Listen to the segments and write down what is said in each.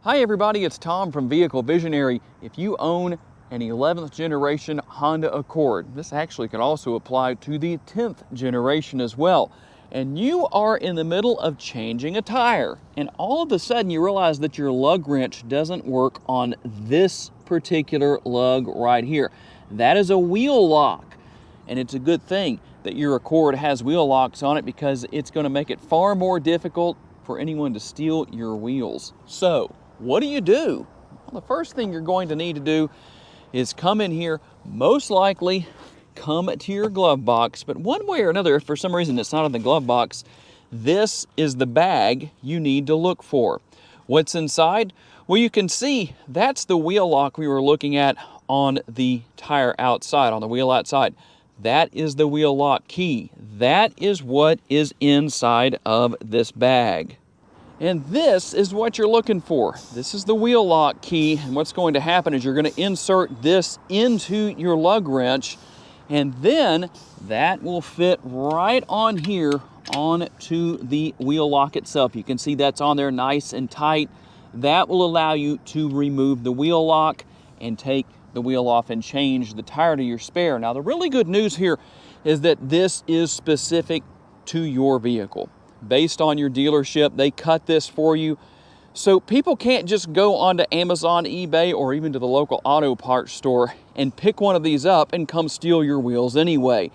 Hi everybody, it's Tom from Vehicle Visionary. If you own an 11th generation Honda Accord, this actually could also apply to the 10th generation as well, and you are in the middle of changing a tire, and all of a sudden you realize that your lug wrench doesn't work on this particular lug right here. That is a wheel lock, and it's a good thing that your Accord has wheel locks on it because it's going to make it far more difficult for anyone to steal your wheels. So, what do you do? Well, the first thing you're going to need to do is come in here, most likely come to your glove box, but one way or another, if for some reason it's not in the glove box, this is the bag you need to look for. What's inside? Well, you can see that's the wheel lock we were looking at on the tire outside, on the wheel outside. That is the wheel lock key. That is what is inside of this bag. And this is what you're looking for. This is the wheel lock key, and what's going to happen is you're going to insert this into your lug wrench, and then that will fit right on here onto the wheel lock itself. You can see that's on there nice and tight. That will allow you to remove the wheel lock and take the wheel off and change the tire to your spare. Now, the really good news here is that this is specific to your vehicle. Based on your dealership, they cut this for you. So people can't just go onto Amazon, eBay, or even to the local auto parts store and pick one of these up and come steal your wheels anyway.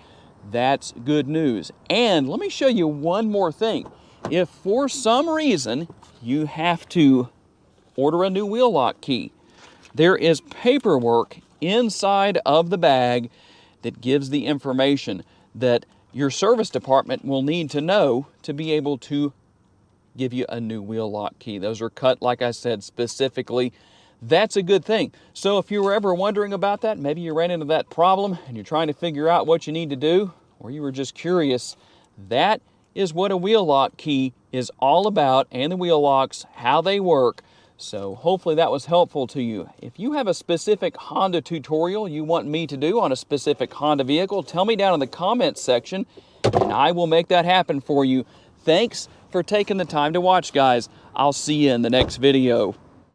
That's good news. And let me show you one more thing. If for some reason you have to order a new wheel lock key, there is paperwork inside of the bag that gives the information that your service department will need to know to be able to give you a new wheel lock key. Those are cut, like I said, specifically. That's a good thing. So if you were ever wondering about that, maybe you ran into that problem and you're trying to figure out what you need to do, or you were just curious, that is what a wheel lock key is all about, and the wheel locks, how they work. So hopefully that was helpful to you. If you have a specific Honda tutorial you want me to do on a specific Honda vehicle, tell me down in the comments section and I will make that happen for you. Thanks for taking the time to watch, guys. I'll see you in the next video.